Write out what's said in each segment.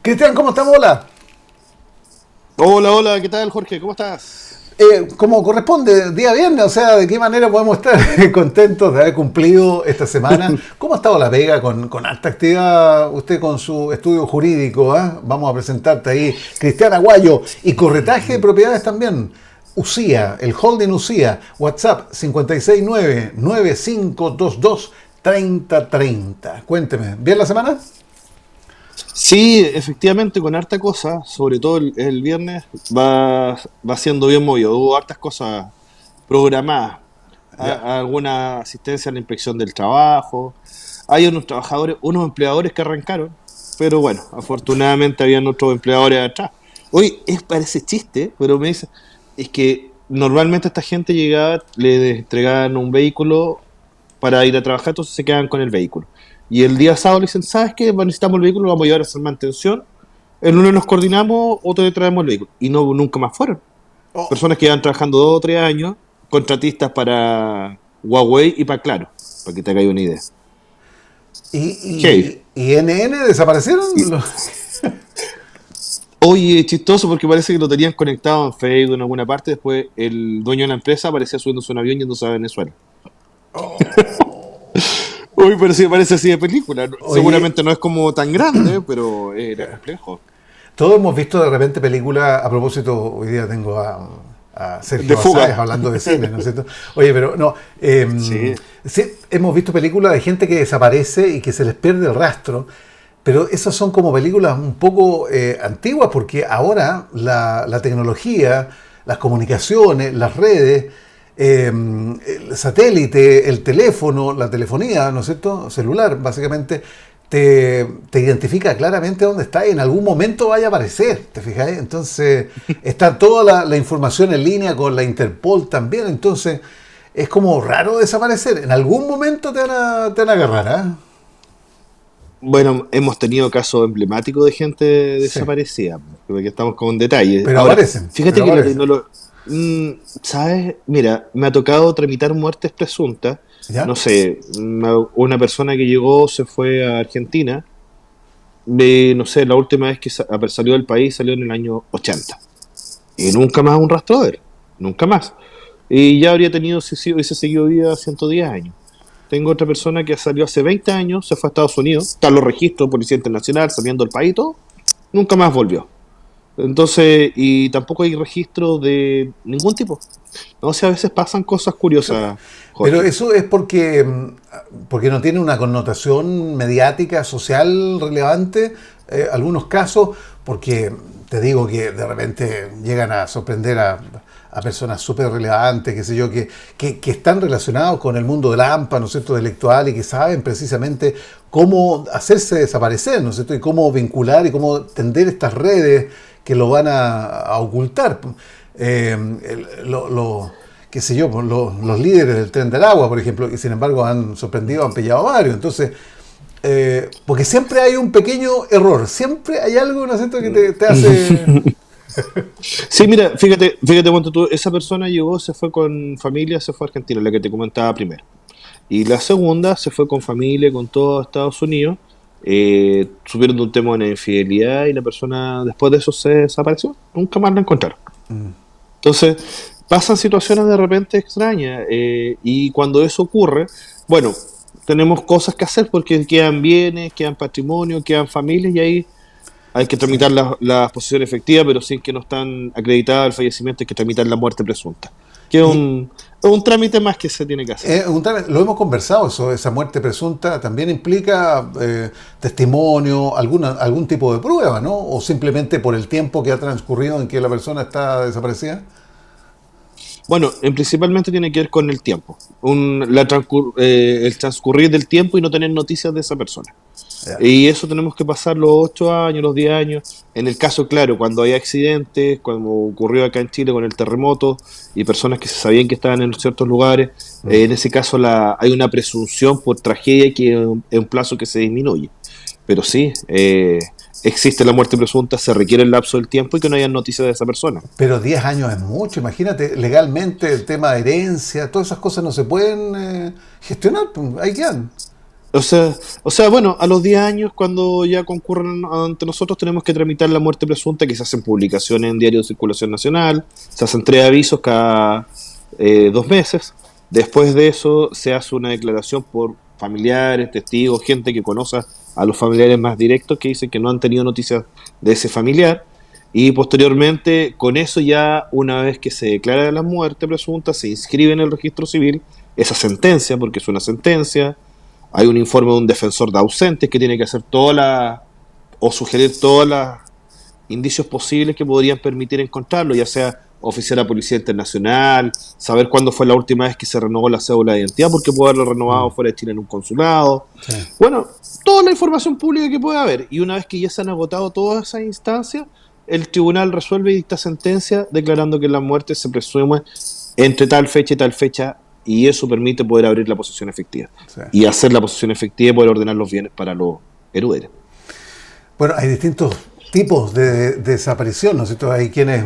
Cristian, ¿cómo estamos? Hola. Hola, hola, ¿qué tal, Jorge? ¿Cómo estás? Como corresponde, día viernes, o sea, ¿de qué manera podemos estar contentos de haber cumplido esta semana? ¿Cómo ha estado la pega con alta actividad usted con su estudio jurídico? Vamos a presentarte ahí, Cristian Aguayo, y corretaje de propiedades también. UCIA, el holding UCIA, WhatsApp 569-9522-3030. Cuénteme, ¿bien la semana? Sí, efectivamente, con harta cosa, sobre todo el viernes, va siendo bien movido. Hubo hartas cosas programadas, Ya. alguna asistencia a la inspección del trabajo. Hay unos trabajadores, unos empleadores que arrancaron, pero bueno, afortunadamente habían otros empleadores atrás. Hoy parece chiste, pero me dice, es que normalmente esta gente llegaba, le entregaban un vehículo para ir a trabajar, entonces se quedan con el vehículo. Y el día sábado le dicen, ¿sabes qué? Bueno, necesitamos el vehículo, lo vamos a llevar a hacer mantención. El lunes nos coordinamos, otro día traemos el vehículo. Y no, nunca más fueron. Oh, Personas que llevan trabajando 2 o 3 años, contratistas para Huawei y para Claro, para que te hagáis una idea. ¿Y, Hey, y NN desaparecieron? oye, chistoso porque parece que lo tenían conectado en Facebook en alguna parte, después el dueño de la empresa aparecía subiéndose un avión yéndose a Venezuela. Oh, Uy, pero sí parece así de película. oye, Seguramente no es como tan grande, pero era complejo. todos hemos visto de repente películas, a propósito, hoy día tengo a De Sergio Basáez fuga. hablando de cine, ¿no es cierto? Oye, pero no, Sí. sí, hemos visto películas de gente que desaparece y que se les pierde el rastro, pero esas son como películas un poco antiguas porque ahora la tecnología, las comunicaciones, las redes, el satélite, el teléfono, la telefonía, ¿no es cierto? Celular, básicamente, te identifica claramente dónde está y en algún momento vaya a aparecer, ¿te fijáis? Entonces, está toda la información en línea con la Interpol también, entonces es como raro desaparecer. En algún momento te van a agarrar, ¿ah? Bueno, hemos tenido casos emblemáticos de gente Sí, desaparecida, porque estamos con detalles. pero Ahora, aparecen, fíjate pero que la aparecen. tecnología, ¿sabes? Mira, me ha tocado tramitar muertes presuntas. No ¿Ya? sé, una persona que llegó, se fue a Argentina, no sé, la última vez que salió del país salió en el año 80. Y nunca más un rastro de él, nunca más. Y ya habría tenido, si hubiese seguido vida 110 años. Tengo otra persona que salió hace 20 años, se fue a Estados Unidos, están los registros, Policía Internacional, saliendo del país y todo, nunca más volvió. Entonces, y tampoco hay registro de ningún tipo. No, o sea, a veces pasan cosas Sí. curiosas, Pero Jorge. eso es porque no tiene una connotación mediática, social relevante, algunos casos, porque te digo que de repente llegan a sorprender a personas súper relevantes, qué sé yo, que están relacionados con el mundo del AMPA, ¿no es cierto?, intelectual y que saben precisamente cómo hacerse desaparecer, ¿no es cierto?, y cómo vincular y cómo tender estas redes que lo van a ocultar. Eh, qué sé yo, pues, los líderes del tren del agua, por ejemplo, y sin embargo han sorprendido, han pillado a varios. Entonces, porque siempre hay un pequeño error, siempre hay algo, ¿no es cierto?, que te hace... Sí, mira, fíjate cuánto tú, esa persona llegó, se fue con familia, se fue a Argentina, la que te comentaba primero. Y la segunda se fue con familia, con todo a Estados Unidos. Supieron de un tema de una infidelidad y la persona después de eso se desapareció. Nunca más la encontraron. Entonces, pasan situaciones de repente extrañas. Y cuando eso ocurre, bueno, tenemos cosas que hacer porque quedan bienes, quedan patrimonio, quedan familias y ahí hay que Sí. tramitar la posición efectiva, pero sin que no están acreditadas el fallecimiento, hay que tramitar la muerte presunta. Que Y es un trámite más que se tiene que hacer. lo hemos conversado, eso, esa muerte presunta también implica testimonio, algún tipo de prueba, ¿no? O simplemente por el tiempo que ha transcurrido en que la persona está desaparecida. Bueno, principalmente tiene que ver con el tiempo, el transcurrir del tiempo y no tener noticias de esa persona. Ya. Y eso tenemos que pasar los 8 años, los 10 años. En el caso, claro, cuando hay accidentes, cuando ocurrió acá en Chile con el terremoto y personas que se sabían que estaban en ciertos lugares, en ese caso hay una presunción por tragedia que es un plazo que se disminuye. Pero sí, existe la muerte presunta, se requiere el lapso del tiempo y que no haya noticias de esa persona. Pero 10 años es mucho, imagínate, legalmente el tema de herencia, todas esas cosas no se pueden gestionar, pues, ahí quedan. Bueno, a los 10 años, cuando ya concurren ante nosotros, tenemos que tramitar la muerte presunta, que se hacen publicaciones en diario de circulación nacional, se hacen 3 avisos cada 2 meses. Después de eso, se hace una declaración por familiares, testigos, gente que conoce a los familiares más directos que dicen que no han tenido noticias de ese familiar. Y posteriormente, con eso ya, una vez que se declara la muerte presunta, se inscribe en el registro civil esa sentencia, porque es una sentencia. Hay un informe de un defensor de ausentes que tiene que hacer o sugerir todos los indicios posibles que podrían permitir encontrarlo, ya sea oficiar a Policía Internacional, saber cuándo fue la última vez que se renovó la cédula de identidad, porque puede haberlo renovado fuera de Chile en un consulado. Sí. Bueno, toda la información pública que puede haber. Y una vez que ya se han agotado todas esas instancias, el tribunal resuelve y dicta sentencia declarando que la muerte se presume entre tal fecha y tal fecha, y eso permite poder abrir la posesión efectiva. Sí. Y hacer la posesión efectiva y poder ordenar los bienes para los herederos. Bueno, hay distintos tipos de desaparición, ¿no es cierto? Hay quienes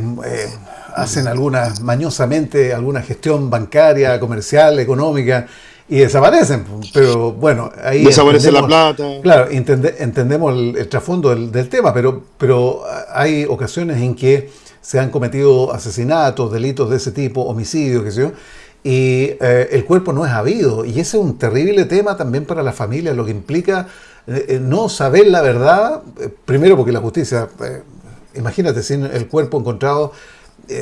hacen mañosamente alguna gestión bancaria, comercial, económica, y desaparecen. Pero bueno, ahí desaparece la plata. Claro, entendemos el trasfondo del tema, pero hay ocasiones en que se han cometido asesinatos, delitos de ese tipo, homicidios, qué sé yo, y el cuerpo no es habido. Y ese es un terrible tema también para la familia, lo que implica no saber la verdad, primero porque la justicia, imagínate, sin el cuerpo encontrado,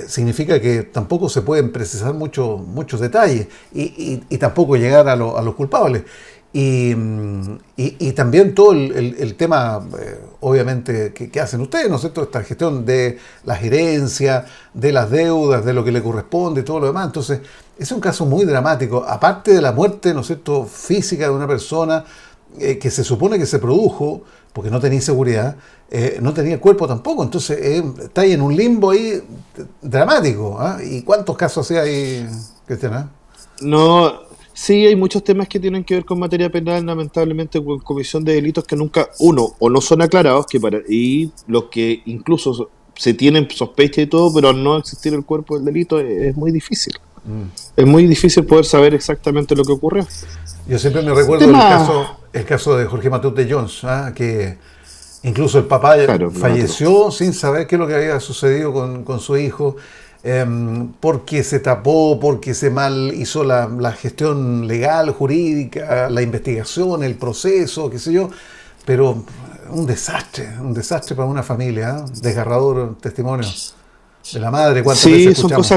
significa que tampoco se pueden precisar muchos detalles y tampoco llegar a los culpables. Y también todo el tema, obviamente, que hacen ustedes, ¿no es cierto? Esta gestión de la gerencia, de las deudas, de lo que le corresponde y todo lo demás. Entonces, es un caso muy dramático. Aparte de la muerte, ¿no es cierto?, física de una persona que se supone que se produjo, porque no tenía seguridad, no tenía cuerpo tampoco. Entonces, está ahí en un limbo ahí dramático. ¿Y cuántos casos hay, Cristian? No, sí, hay muchos temas que tienen que ver con materia penal, lamentablemente, con comisión de delitos que nunca, o no son aclarados, y los que incluso se tienen sospecha y todo, pero al no existir el cuerpo del delito es muy difícil. Es muy difícil poder saber exactamente lo que ocurrió. Yo siempre me recuerdo el caso de Jorge Matute Jones, que incluso el papá falleció sin saber qué es lo que había sucedido con su hijo, porque se tapó, porque se mal hizo la gestión legal, jurídica, la investigación, el proceso, qué sé yo, pero un desastre para una familia, desgarrador testimonio de la madre. ¿Cuántas veces escuchamos?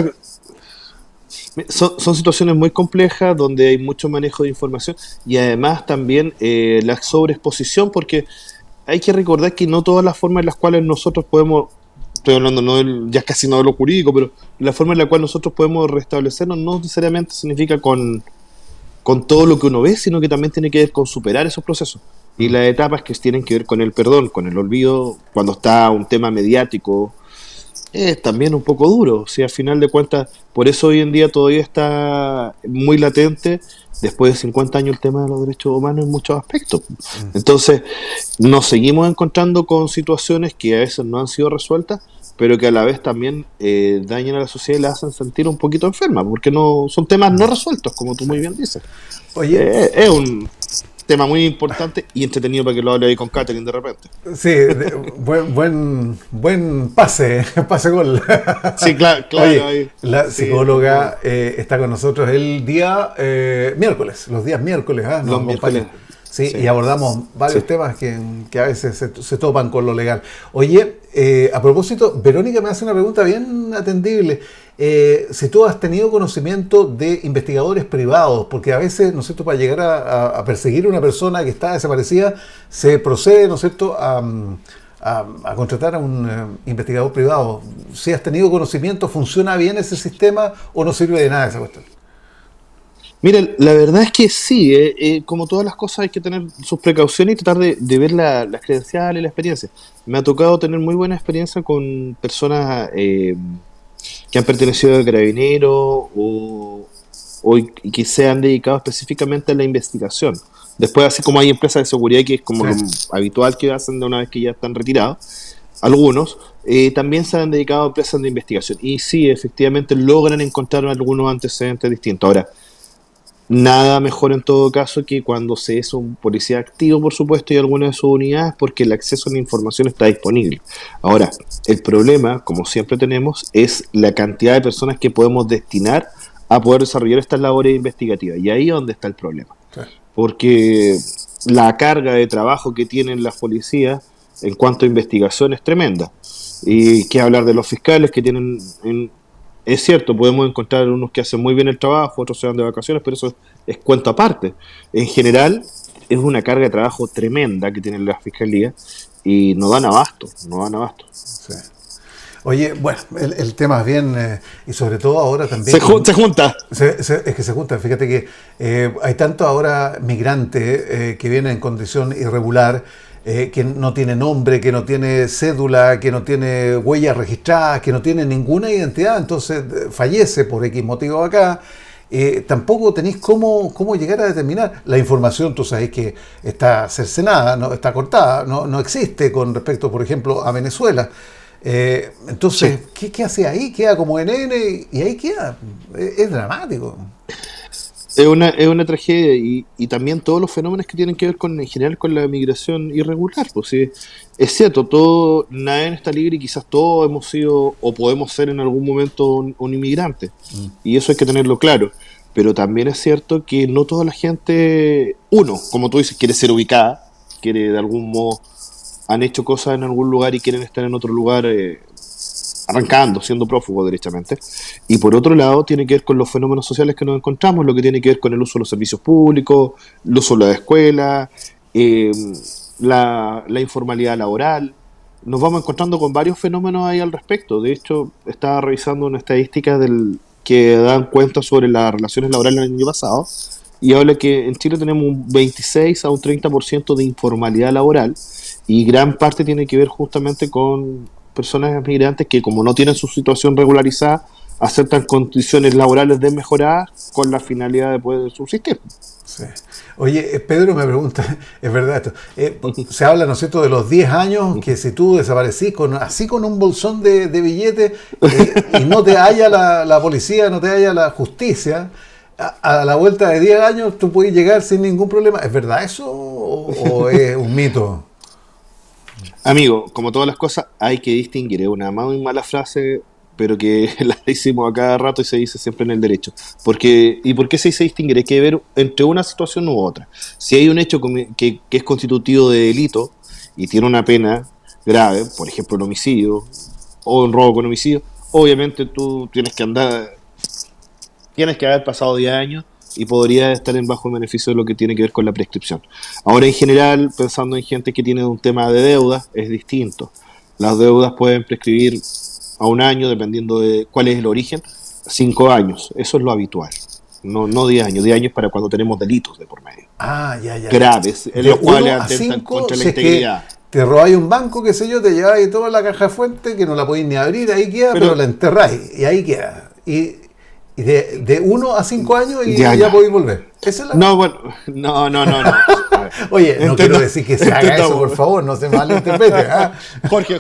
Son situaciones muy complejas donde hay mucho manejo de información y además también la sobreexposición, porque hay que recordar que no todas las formas en las cuales nosotros podemos, estoy hablando ya casi no de lo jurídico, pero la forma en la cual nosotros podemos restablecernos no necesariamente significa con todo lo que uno ve, sino que también tiene que ver con superar esos procesos. Y las etapas que tienen que ver con el perdón, con el olvido, cuando está un tema mediático, es también un poco duro. O sea, al final de cuentas, por eso hoy en día todavía está muy latente, después de 50 años, el tema de los derechos humanos en muchos aspectos. Entonces, nos seguimos encontrando con situaciones que a veces no han sido resueltas, pero que a la vez también dañan a la sociedad y la hacen sentir un poquito enferma, porque no son temas no resueltos, como tú muy bien dices. Oye, es un tema muy importante y entretenido para que lo hable ahí con Catherine de repente. Sí, buen pase gol. Sí, claro. Oye, la psicóloga está con nosotros el día miércoles, los días miércoles. Los miércoles. Sí, y abordamos varios temas que a veces se topan con lo legal. Oye, a propósito, Verónica me hace una pregunta bien atendible. Si tú has tenido conocimiento de investigadores privados, porque a veces, ¿no es cierto?, para llegar a perseguir a una persona que está desaparecida, se procede, ¿no es cierto?, a contratar a un investigador privado. Si has tenido conocimiento, ¿funciona bien ese sistema o no sirve de nada esa cuestión? Mira, la verdad es que sí, como todas las cosas hay que tener sus precauciones y tratar de ver las credenciales y la experiencia. Me ha tocado tener muy buena experiencia con personas que han pertenecido a Carabineros o que se han dedicado específicamente a la investigación. Después, así como hay empresas de seguridad que es como lo habitual que hacen de una vez que ya están retirados, algunos también se han dedicado a empresas de investigación. Y sí, efectivamente logran encontrar algunos antecedentes distintos. Ahora, Nada mejor en todo caso que cuando se es un policía activo, por supuesto, y alguna de sus unidades, porque el acceso a la información está disponible. Ahora, el problema, como siempre tenemos, es la cantidad de personas que podemos destinar a poder desarrollar estas labores investigativas. Y ahí es donde está el problema. Sí. Porque la carga de trabajo que tienen las policías en cuanto a investigación es tremenda. Y qué hablar de los fiscales que tienen es cierto, podemos encontrar unos que hacen muy bien el trabajo, otros se van de vacaciones, pero eso es cuento aparte. En general, es una carga de trabajo tremenda que tienen las fiscalías y no dan abasto, no dan abasto. Sí. Oye, bueno, el tema es bien, y sobre todo ahora también... Se junta. Es que se junta, fíjate que hay tanto ahora migrantes que vienen en condición irregular, que no tiene nombre, que no tiene cédula, que no tiene huellas registradas, que no tiene ninguna identidad, entonces fallece por X motivo acá. Tampoco tenéis cómo llegar a determinar. La información, tú sabéis que está cercenada, no, está cortada, no existe con respecto, por ejemplo, a Venezuela. Entonces, Sí. ¿qué hace ahí? Queda como NN y ahí queda. Es dramático. Es una tragedia y también todos los fenómenos que tienen que ver con, en general, con la migración irregular. Pues sí, es cierto, todo, nadie está libre y quizás todos hemos sido o podemos ser en algún momento un inmigrante. Mm. Y eso hay que tenerlo claro. Pero también es cierto que no toda la gente, uno, como tú dices, quiere ser ubicada, quiere de algún modo, han hecho cosas en algún lugar y quieren estar en otro lugar arrancando, siendo prófugos derechamente. Y por otro lado, tiene que ver con los fenómenos sociales que nos encontramos, lo que tiene que ver con el uso de los servicios públicos, el uso de la escuela, eh, la informalidad laboral. Nos vamos encontrando con varios fenómenos ahí al respecto. De hecho, estaba revisando una estadística que dan cuenta sobre las relaciones laborales el año pasado y habla que en Chile tenemos un 26 a un 30% de informalidad laboral y gran parte tiene que ver justamente con personas migrantes que como no tienen su situación regularizada aceptan condiciones laborales desmejoradas con la finalidad de poder subsistir. Sí. Oye, Pedro me pregunta, es verdad esto, se habla, ¿no es cierto?, de los 10 años que si tú desaparecís así con un bolsón de billetes y no te halla la policía, no te halla la justicia, a la vuelta de 10 años tú puedes llegar sin ningún problema. ¿Es verdad eso o es un mito? Amigo, como todas las cosas, hay que distinguir. Es una muy mala frase, pero que la decimos a cada rato y se dice siempre en el derecho. ¿Y por qué se dice distinguir? Hay que ver entre una situación u otra. Si hay un hecho que es constitutivo de delito y tiene una pena grave, por ejemplo, el homicidio o un robo con homicidio, obviamente tú tienes que haber pasado 10 años y podría estar en bajo beneficio de lo que tiene que ver con la prescripción. Ahora, en general, pensando en gente que tiene un tema de deudas, es distinto. Las deudas pueden prescribir a un año, dependiendo de cuál es el origen, 5 años. Eso es lo habitual. No 10 años. 10 años para cuando tenemos delitos de por medio. Ah, ya. Graves, en De los cuales 1 a atentan 5, contra la si es que integridad. te robáis un banco, qué sé yo, te lleváis toda la caja fuerte, que no la podéis ni abrir, ahí queda, pero Pero la enterráis y ahí queda. Y de 1 a 5 años y ya ya. podéis volver. Esa es la... No, bueno, no. A ver, Oye, no quiero decir que se haga eso, por entendamos. favor, no se malinterprete. ¿Ah? Jorge,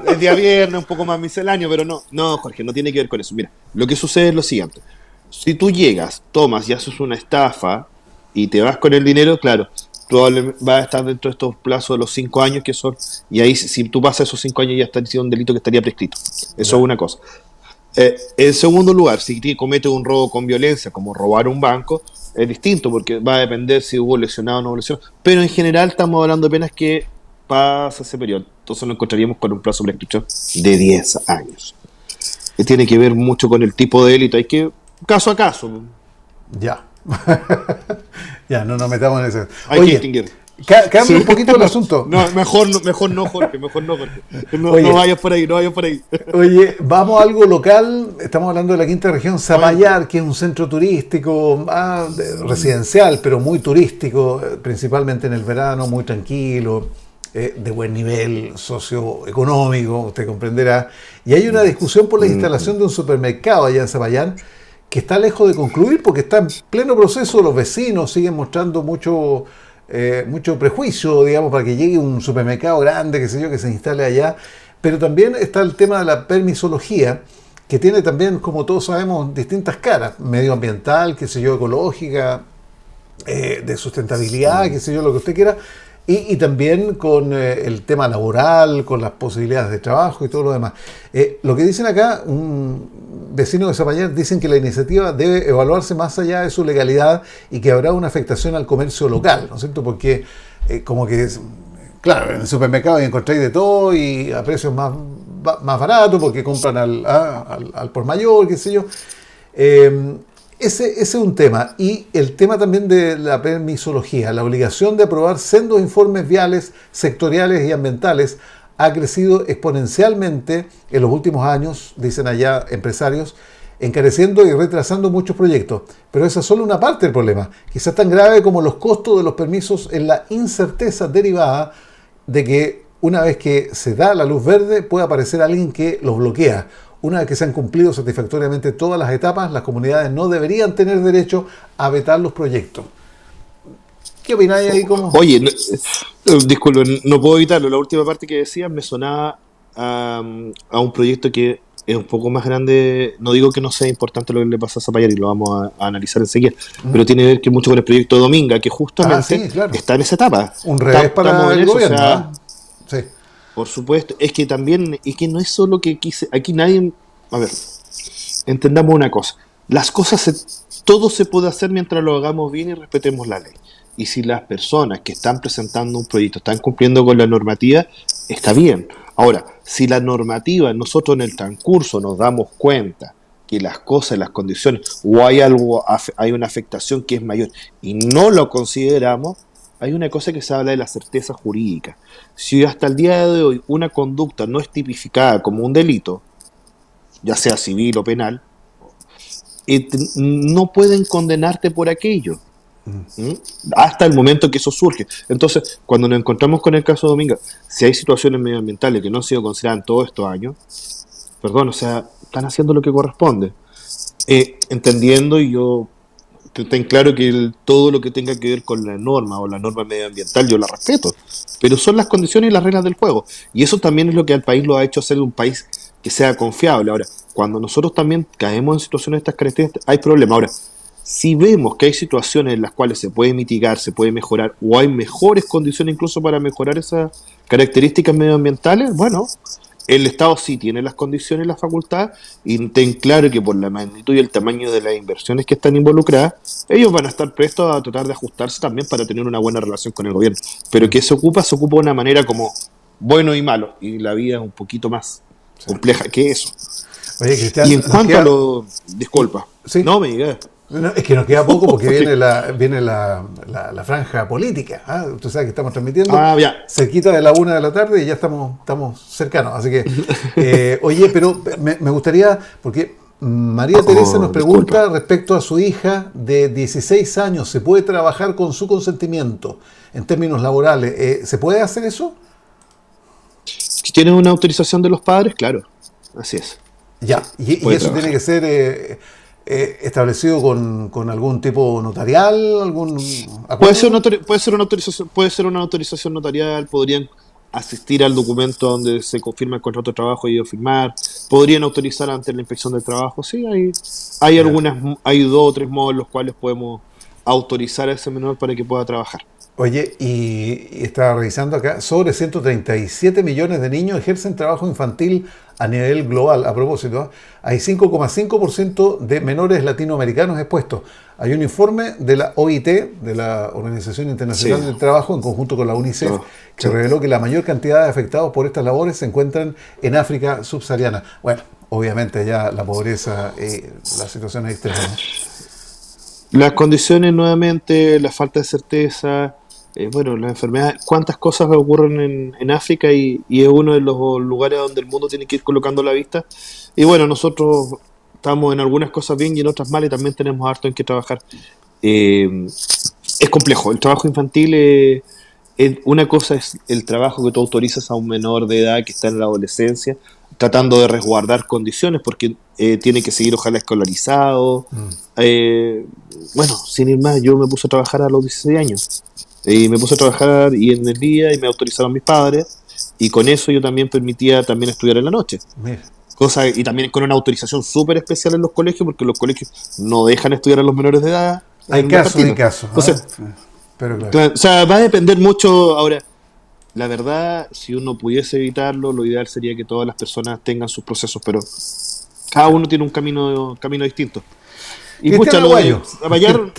el día viernes un poco más misceláneo, pero no, Jorge, no tiene que ver con eso. Mira, lo que sucede es lo siguiente. Si tú llegas, tomas y haces una estafa y te vas con el dinero, claro, probablemente vas a estar dentro de estos plazos de los 5 años que son, y ahí si tú pasas esos 5 años ya está haciendo un delito que estaría prescrito. Eso Ya. es una cosa. En segundo lugar, si comete un robo con violencia, como robar un banco, es distinto porque va a depender si hubo lesionado o no lesionado. Pero en general estamos hablando de penas que pasa ese periodo. Entonces nos encontraríamos con un plazo de prescripción de 10 años. Que tiene que ver mucho con el tipo de delito. Hay que, caso a caso, Ya. Ya, no nos metamos en eso. hay que Oye, distinguir. cambia un poquito el asunto. No, mejor no, Jorge, mejor no, Jorge. Oye. No vayas por ahí, no vayas por ahí. Oye, vamos a algo local. Estamos hablando de la quinta región, Zapallar, que es un centro turístico, residencial, pero muy turístico, principalmente en el verano, muy tranquilo, de buen nivel socioeconómico, usted comprenderá. Y hay una discusión por la instalación de un supermercado allá en Zapallar, que está lejos de concluir porque está en pleno proceso. Los vecinos siguen mostrando mucho prejuicio, digamos, para que llegue un supermercado grande, qué sé yo, que se instale allá. Pero también está el tema de la permisología, que tiene también, como todos sabemos, distintas caras, medioambiental, qué sé yo, ecológica, de sustentabilidad, qué sé yo, lo que usted quiera, y también con el tema laboral, con las posibilidades de trabajo y todo lo demás. Lo que dicen acá, un vecino de Zapallar, dicen que la iniciativa debe evaluarse más allá de su legalidad y que habrá una afectación al comercio local, ¿no es cierto? Porque como que, claro, en el supermercado encontráis de todo y a precios más baratos porque compran al por mayor, qué sé yo. Ese es un tema. Y el tema también de la permisología, la obligación de aprobar sendos informes viales, sectoriales y ambientales ha crecido exponencialmente en los últimos años, dicen allá empresarios, encareciendo y retrasando muchos proyectos. Pero esa es solo una parte del problema. Quizás tan grave como los costos de los permisos en la incerteza derivada de que una vez que se da la luz verde puede aparecer alguien que los bloquea. Una vez que se han cumplido satisfactoriamente todas las etapas, las comunidades no deberían tener derecho a vetar los proyectos. ¿Qué opináis ahí? Oye, disculpen, no puedo evitarlo. La última parte que decías me sonaba a un proyecto que es un poco más grande. No digo que no sea importante lo que le pasa a Zapallar y lo vamos a analizar enseguida, pero tiene que ver que mucho con el proyecto Dominga, que justamente sí, claro, está en esa etapa. un revés para el gobierno. O sea, sí. Por supuesto, es que también, es que no es solo que aquí nadie, a ver, entendamos una cosa, todo se puede hacer mientras lo hagamos bien y respetemos la ley. Y si las personas que están presentando un proyecto están cumpliendo con la normativa, está bien. Ahora, si la normativa, nosotros en el transcurso nos damos cuenta que las cosas, las condiciones, o hay una afectación que es mayor y no lo consideramos, hay una cosa que se habla de la certeza jurídica. Si hasta el día de hoy una conducta no es tipificada como un delito, ya sea civil o penal, no pueden condenarte por aquello. ¿Mm? Hasta el momento que eso surge. Entonces, cuando nos encontramos con el caso de Dominga, si hay situaciones medioambientales que no han sido consideradas en todos estos años, perdón, o sea, están haciendo lo que corresponde. Entendiendo, y yo ten claro que todo lo que tenga que ver con la norma o la norma medioambiental yo la respeto, pero son las condiciones y las reglas del juego, y eso también es lo que al país lo ha hecho ser un país que sea confiable. Ahora, cuando nosotros también caemos en situaciones de estas características, hay problemas. Ahora, si vemos que hay situaciones en las cuales se puede mitigar, se puede mejorar, o hay mejores condiciones incluso para mejorar esas características medioambientales, bueno, el Estado sí tiene las condiciones y la facultad, y ten claro que por la magnitud y el tamaño de las inversiones que están involucradas, ellos van a estar prestos a tratar de ajustarse también para tener una buena relación con el gobierno. Pero que se ocupa de una manera como bueno y malo, y la vida es un poquito más compleja que eso. Oye, Cristian, y en cuanto a lo... Disculpa. ¿Sí? No me digas. No, es que nos queda poco porque viene la franja política. ¿Ah? Usted sabe que estamos transmitiendo cerquita de la 1 de la tarde y ya estamos cercanos. Así que, oye, pero me gustaría, porque María Teresa nos pregunta respecto a su hija de 16 años, ¿se puede trabajar con su consentimiento en términos laborales? ¿Se puede hacer eso? Si tienes una autorización de los padres, claro, así es. Ya, y eso trabajar. Tiene que ser establecido con algún tipo notarial, algún acuerdo. Puede ser una autorización notarial, podrían asistir al documento donde se confirma el contrato de trabajo y ellos firmar, podrían autorizar ante la inspección del trabajo. Sí, hay hay 2 o 3 modos en los cuales podemos autorizar a ese menor para que pueda trabajar. Oye, y estaba revisando acá, sobre 137 millones de niños ejercen trabajo infantil a nivel global. A propósito, hay 5,5% de menores latinoamericanos expuestos. Hay un informe de la OIT, de la Organización Internacional del Trabajo, en conjunto con la UNICEF, que reveló que la mayor cantidad de afectados por estas labores se encuentran en África subsahariana. Bueno, obviamente ya la pobreza y la situación es extrema, ¿no? Las condiciones, nuevamente, la falta de certeza, las enfermedades, cuántas cosas ocurren en África y es uno de los lugares donde el mundo tiene que ir colocando la vista. Y bueno, nosotros estamos en algunas cosas bien y en otras mal y también tenemos harto en qué trabajar. Es complejo, el trabajo infantil, una cosa es el trabajo que tú autorizas a un menor de edad que está en la adolescencia, tratando de resguardar condiciones porque tiene que seguir ojalá escolarizado. Sin ir más, yo me puse a trabajar a los 16 años. Y me puse a trabajar y en el día y me autorizaron mis padres y con eso yo también permitía también estudiar en la noche. Y también con una autorización súper especial en los colegios, porque los colegios no dejan estudiar a los menores de edad. Hay casos y casos. Entonces, Pero claro. o sea, va a depender mucho. Ahora, la verdad, si uno pudiese evitarlo, lo ideal sería que todas las personas tengan sus procesos, pero cada uno tiene un camino distinto. Y pucha, Cristian lo de Aguayo. apoyar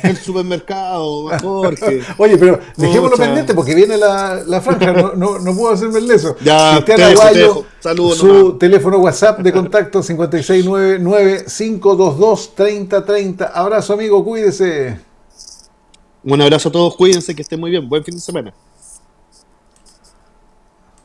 el supermercado, Jorge. Oye, pero dejémoslo Pucha. pendiente porque viene la franja, no puedo hacerme el leso. Ya, Cristian te dejo. Aguayo, Saludos su nomás. teléfono WhatsApp de contacto 5699-522-3030. Abrazo amigo, cuídese. Un abrazo a todos, cuídense, que estén muy bien. Buen fin de semana.